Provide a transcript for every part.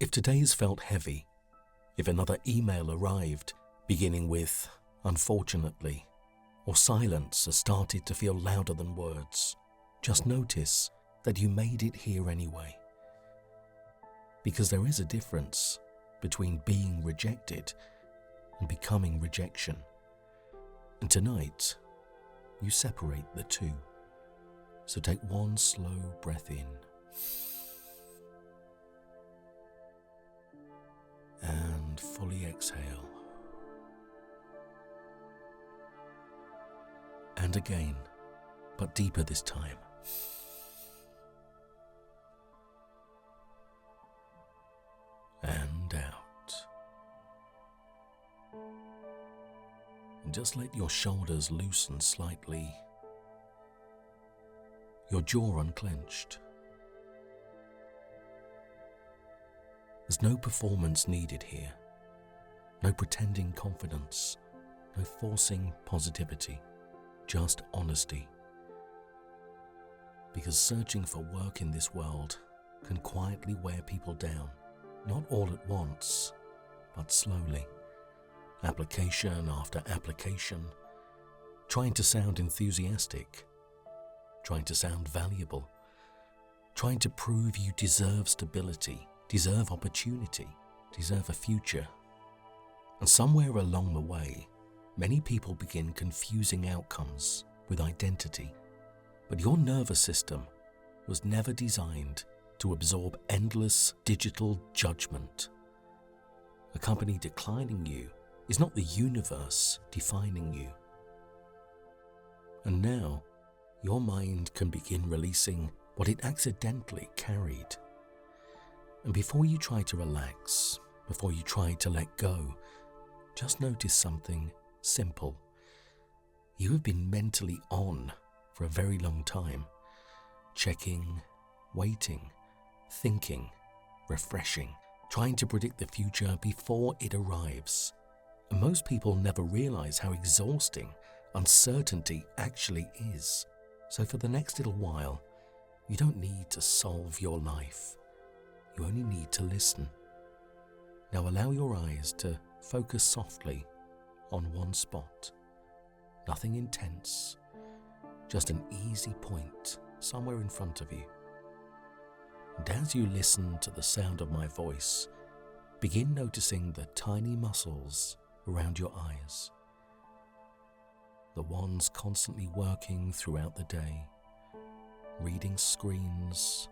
If today's felt heavy, if another email arrived beginning with "unfortunately," or silence has started to feel louder than words, just notice that you made it here anyway. Because there is a difference between being rejected and becoming rejection. And tonight, you separate the two. So take one slow breath in. And fully exhale. And again, but deeper this time. And out. And just let your shoulders loosen slightly. Your jaw unclenched. There's no performance needed here. No pretending confidence. No forcing positivity. Just honesty. Because searching for work in this world can quietly wear people down. Not all at once, but slowly. Application after application. Trying to sound enthusiastic. Trying to sound valuable. Trying to prove you deserve stability, deserve opportunity, deserve a future. And somewhere along the way, many people begin confusing outcomes with identity. But your nervous system was never designed to absorb endless digital judgment. A company declining you is not the universe defining you. And now, your mind can begin releasing what it accidentally carried. And before you try to relax, before you try to let go, just notice something simple. You have been mentally on for a very long time, checking, waiting, thinking, refreshing, trying to predict the future before it arrives. And most people never realize how exhausting uncertainty actually is. So for the next little while, you don't need to solve your life. You only need to listen. Now allow your eyes to focus softly on one spot. Nothing intense, just an easy point somewhere in front of you. And as you listen to the sound of my voice, begin noticing the tiny muscles around your eyes. The ones constantly working throughout the day, reading screens,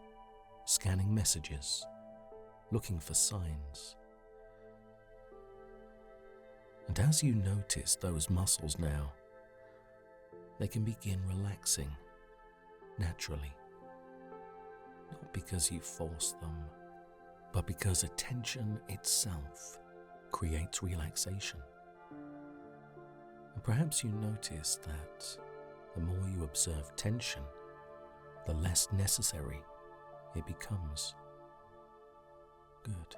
scanning messages, looking for signs. And as you notice those muscles now, they can begin relaxing naturally. Not because you force them, but because attention itself creates relaxation. And perhaps you notice that the more you observe tension, the less necessary it becomes. Good.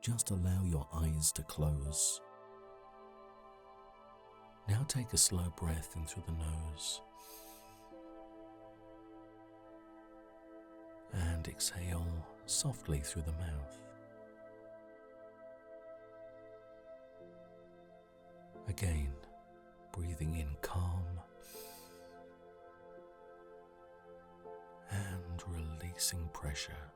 Just allow your eyes to close. Now take a slow breath in through the nose and exhale softly through the mouth. Again, breathing in calm and releasing pressure.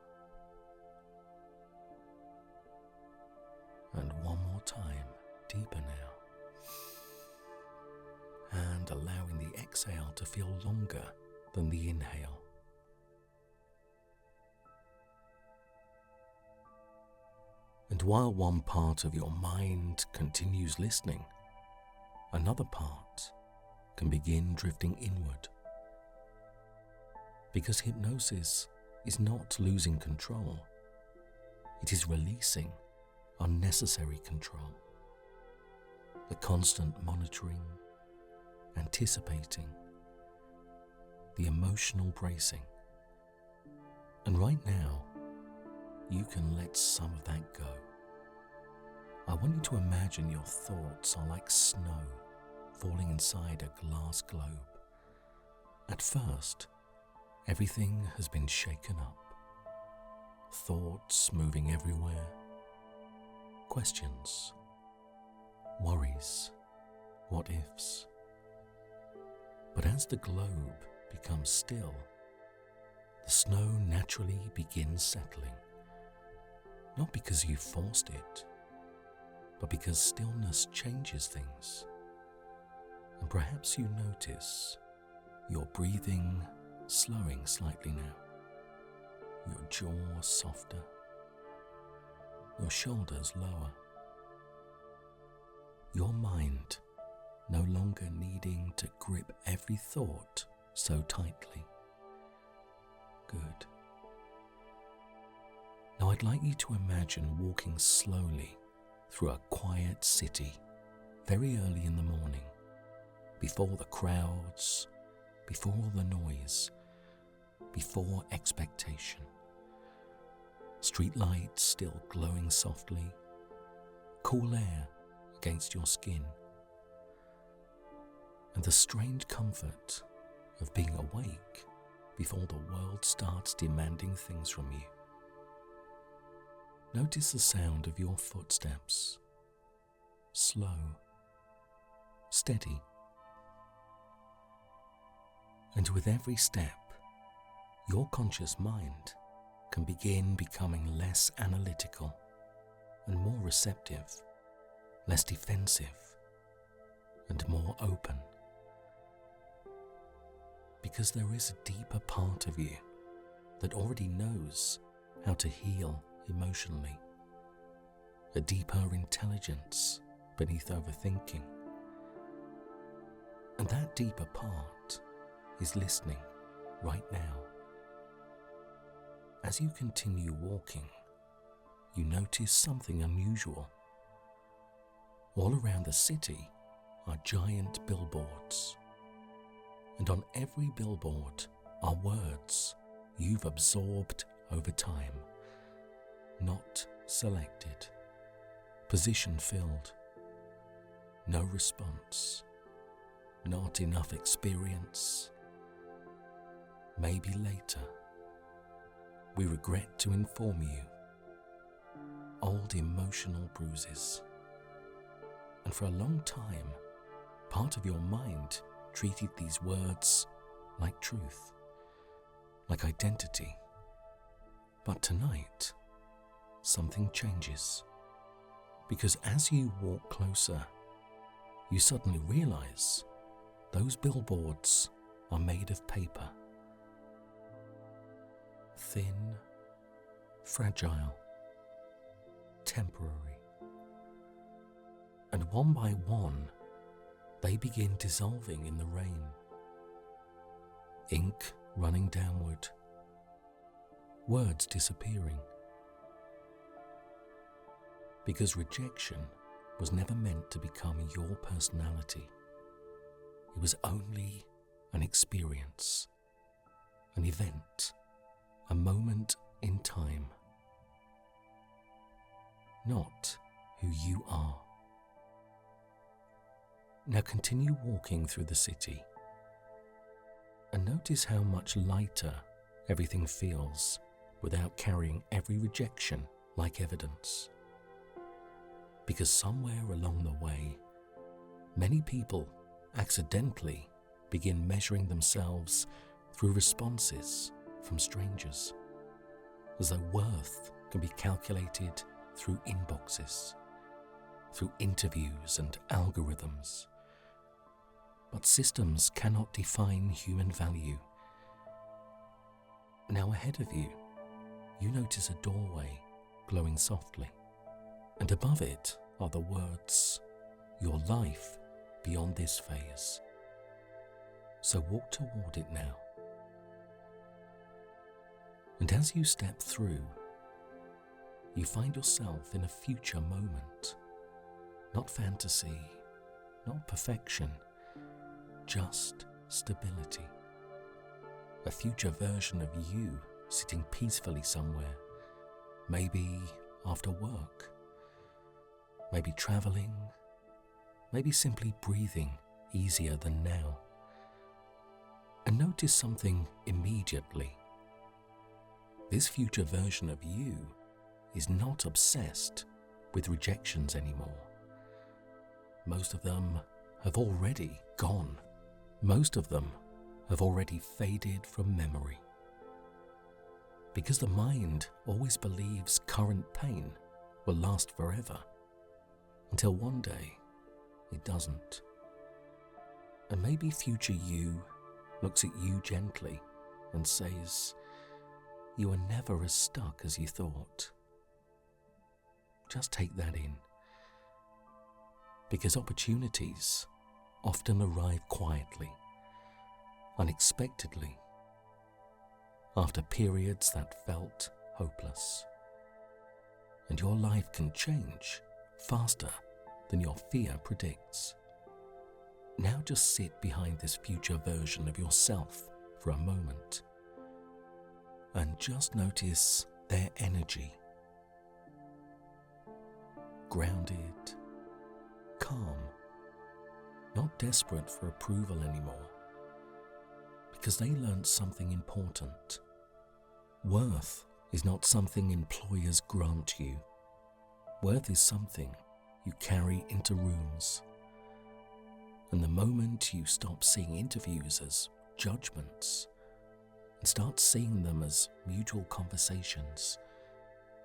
And one more time, deeper now. And allowing the exhale to feel longer than the inhale. And while one part of your mind continues listening, another part can begin drifting inward. Because hypnosis is not losing control. It is releasing unnecessary control. The constant monitoring, anticipating, the emotional bracing. And right now, you can let some of that go. I want you to imagine your thoughts are like snow falling inside a glass globe. At first, everything has been shaken up. thoughts moving everywhere, questions, worries, what ifs. But as the globe becomes still, the snow naturally begins settling, not because you forced it, but because stillness changes things. And perhaps you notice your breathing slowing slightly now, your jaw softer, your shoulders lower, your mind no longer needing to grip every thought so tightly. Good. Now I'd like you to imagine walking slowly through a quiet city very early in the morning, before the crowds, before the noise, before expectation. Street lights still glowing softly, cool air against your skin, and the strange comfort of being awake before the world starts demanding things from you. Notice the sound of your footsteps, slow, steady. And with every step, your conscious mind can begin becoming less analytical and more receptive, less defensive, and more open. Because there is a deeper part of you that already knows how to heal emotionally, a deeper intelligence beneath overthinking. And that deeper part is listening right now. As you continue walking, you notice something unusual. All around the city are giant billboards, and on every billboard are words you've absorbed over time, not selected, position filled, no response, not enough experience, maybe later. We regret to inform you, old emotional bruises. And for a long time, part of your mind treated these words like truth, like identity. But tonight, something changes. Because as you walk closer, you suddenly realize those billboards are made of paper. Thin, fragile, temporary. And one by one, they begin dissolving in the rain. Ink running downward, words disappearing. Because rejection was never meant to become your personality. It was only an experience, an event, a moment in time. Not who you are. Now continue walking through the city and notice how much lighter everything feels without carrying every rejection like evidence. Because somewhere along the way, many people accidentally begin measuring themselves through responses from strangers, as though worth can be calculated through inboxes, through interviews and algorithms. But systems cannot define human value. Now ahead of you, you notice a doorway glowing softly, and above it are the words, "Your life beyond this phase." So walk toward it now. And as you step through, you find yourself in a future moment. Not fantasy, not perfection, just stability. A future version of you sitting peacefully somewhere, maybe after work, maybe traveling, maybe simply breathing easier than now. And notice something immediately. This future version of you is not obsessed with rejections anymore. Most of them have already gone. Most of them have already faded from memory. Because the mind always believes current pain will last forever, until one day it doesn't. And maybe future you looks at you gently and says, "You are never as stuck as you thought." Just take that in. Because opportunities often arrive quietly, unexpectedly, after periods that felt hopeless. And your life can change faster than your fear predicts. Now just sit behind this future version of yourself for a moment and just notice their energy. Grounded, calm, not desperate for approval anymore, because they learned something important. Worth is not something employers grant you. Worth is something you carry into rooms. And the moment you stop seeing interviews as judgments and start seeing them as mutual conversations,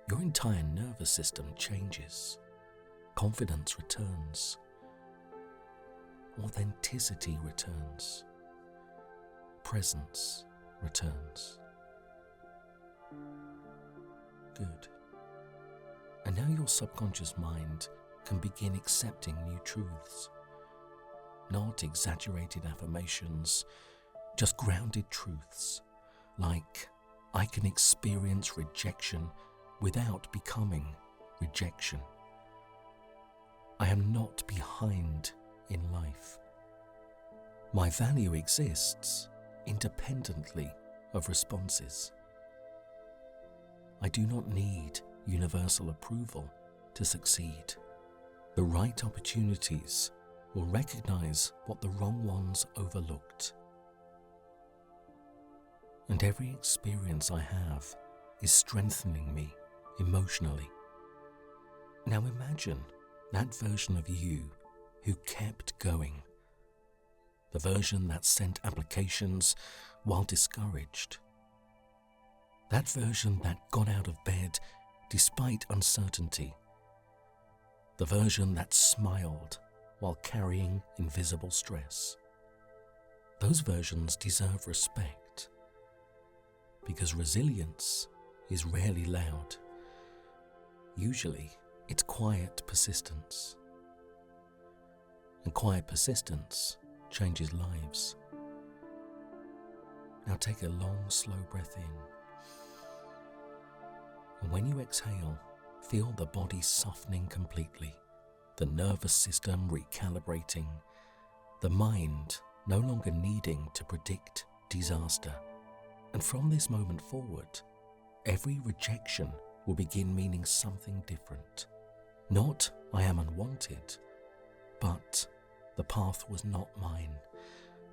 your entire nervous system changes. Confidence returns. Authenticity returns. Presence returns. Good. And now your subconscious mind can begin accepting new truths. Not exaggerated affirmations, just grounded truths, like I can experience rejection without becoming rejection. I am not behind in life. My value exists independently of responses. I do not need universal approval to succeed. The right opportunities will recognize what the wrong ones overlooked. And every experience I have is strengthening me emotionally. Now imagine that version of you who kept going. The version that sent applications while discouraged. That version that got out of bed despite uncertainty. The version that smiled while carrying invisible stress. Those versions deserve respect, because resilience is rarely loud. Usually, it's quiet persistence. And quiet persistence changes lives. Now take a long, slow breath in. And when you exhale, feel the body softening completely, the nervous system recalibrating, the mind no longer needing to predict disaster. And from this moment forward, every rejection will begin meaning something different. Not I am unwanted, but the path was not mine.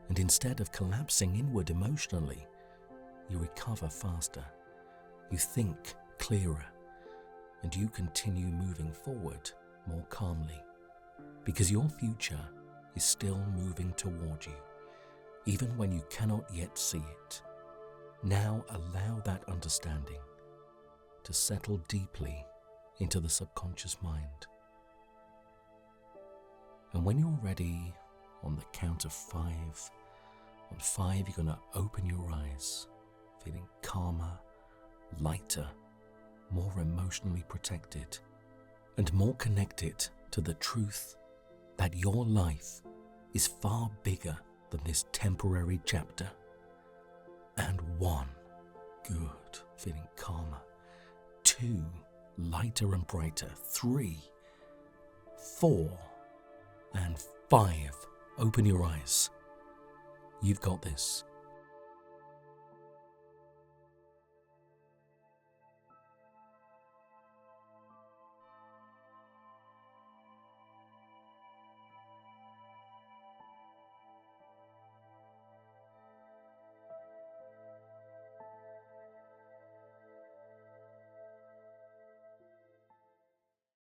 And instead of collapsing inward emotionally, you recover faster, you think clearer, and you continue moving forward more calmly, because your future is still moving toward you, even when you cannot yet see it. Now allow that understanding to settle deeply into the subconscious mind. And when you're ready, on the count of 5, on 5 you're going to open your eyes, feeling calmer, lighter, more emotionally protected, and more connected to the truth that your life is far bigger than this temporary chapter. And 1, good, feeling calmer. 2, lighter and brighter. 3, 4, and 5, open your eyes. You've got this.